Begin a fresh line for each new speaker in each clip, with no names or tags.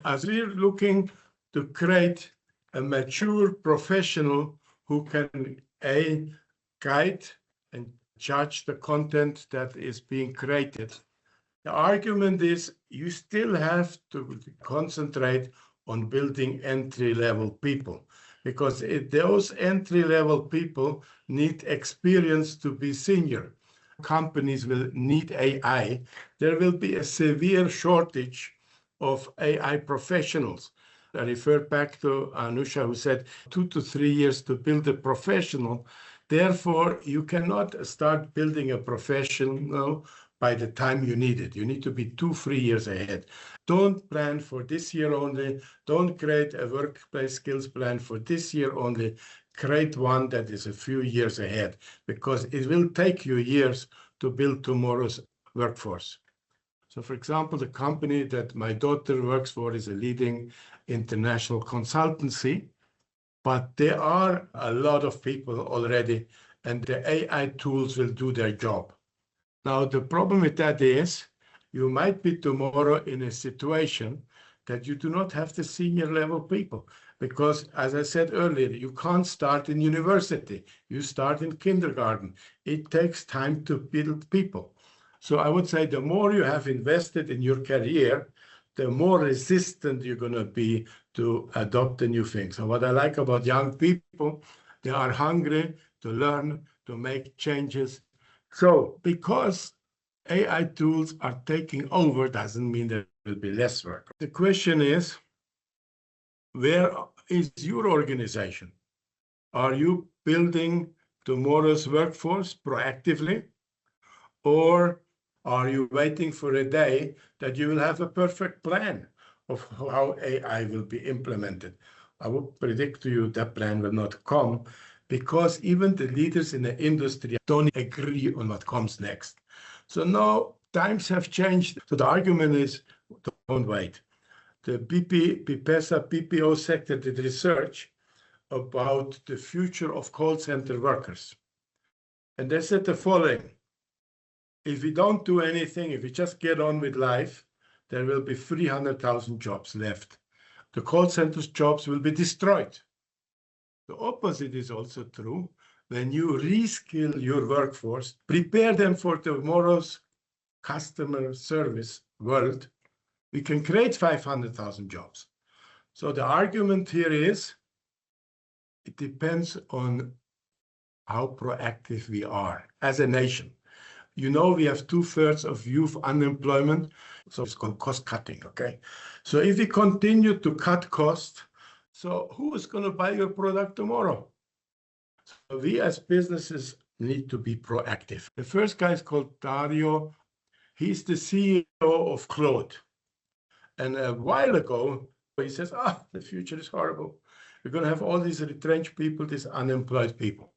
As we're looking to create a mature professional who can guide and judge the content that is being created. The argument is you still have to concentrate on building entry-level people because those entry-level people need experience to be senior. Companies will need AI. There will be a severe shortage of AI professionals. I refer back to Anusha, who said 2 to 3 years to build a professional. Therefore, you cannot start building a professional by the time you need it. You need to be 2, 3 years ahead. Don't plan for this year only. Don't create a workplace skills plan for this year only. Create one that is a few years ahead because it will take you years to build tomorrow's workforce. So, for example, the company that my daughter works for is a leading international consultancy, but there are a lot of people already, and the AI tools will do their job. Now, the problem with that is you might be tomorrow in a situation that you do not have the senior level people because, as I said earlier, you can't start in university. You start in kindergarten. It takes time to build people. So I would say the more you have invested in your career, the more resistant you're going to be to adopt the new things. So what I like about young people, they are hungry to learn, to make changes. So because AI tools are taking over doesn't mean there will be less work. The question is, where is your organization? Are you building tomorrow's workforce proactively? Or are you waiting for a day that you will have a perfect plan of how AI will be implemented? I will predict to you that plan will not come because even the leaders in the industry don't agree on what comes next. So now times have changed. So the argument is, don't wait. The BPO sector did research about the future of call center workers. And they said the following: if we don't do anything, if we just get on with life, there will be 300,000 jobs left. The call centers jobs will be destroyed. The opposite is also true. When you reskill your workforce, prepare them for tomorrow's customer service world, we can create 500,000 jobs. So the argument here is, it depends on how proactive we are as a nation. You know, we have 2/3 of youth unemployment, so it's called cost cutting, okay? So if we continue to cut costs, so who is going to buy your product tomorrow? So we as businesses need to be proactive. The first guy is called Dario. He's the CEO of Claude. And a while ago, he says, the future is horrible. We're going to have all these retrenched people, these unemployed people.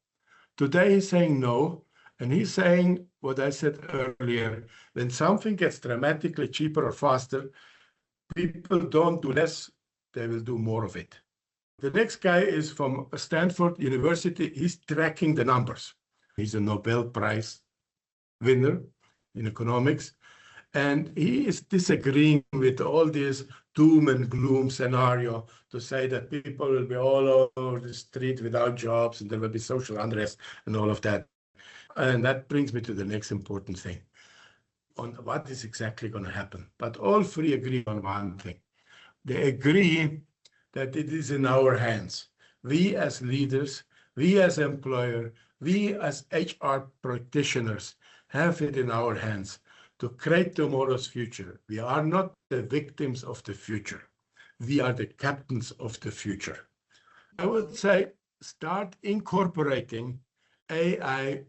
Today he's saying no. And he's saying what I said earlier, when something gets dramatically cheaper or faster, people don't do less, they will do more of it. The next guy is from Stanford University. He's tracking the numbers. He's a Nobel Prize winner in economics. And he is disagreeing with all this doom and gloom scenario to say that people will be all over the street without jobs and there will be social unrest and all of that. And that brings me to the next important thing on what is exactly going to happen. But all three agree on one thing. They agree that it is in our hands. We as leaders, we as employer, we as HR practitioners have it in our hands to create tomorrow's future. We are not the victims of the future. We are the captains of the future. I would say start incorporating AI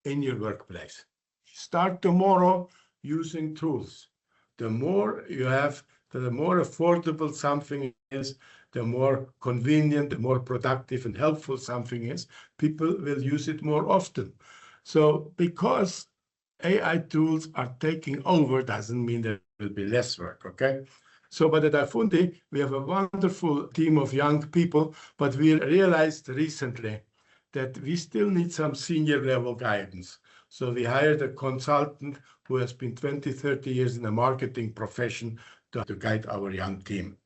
in your workplace. Start tomorrow using tools. The more you have, the more affordable something is, the more convenient, the more productive and helpful something is, people will use it more often. So because AI tools are taking over doesn't mean there will be less work, okay? So but at iFundi, we have a wonderful team of young people, but we realized recently that we still need some senior level guidance. So we hired a consultant who has been 20, 30 years in the marketing profession to guide our young team.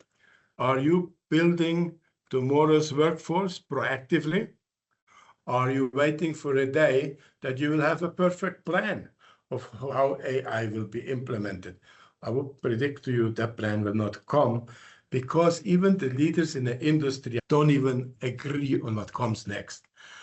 Are you building tomorrow's workforce proactively? Are you waiting for a day that you will have a perfect plan of how AI will be implemented? I will predict to you that plan will not come because even the leaders in the industry don't even agree on what comes next.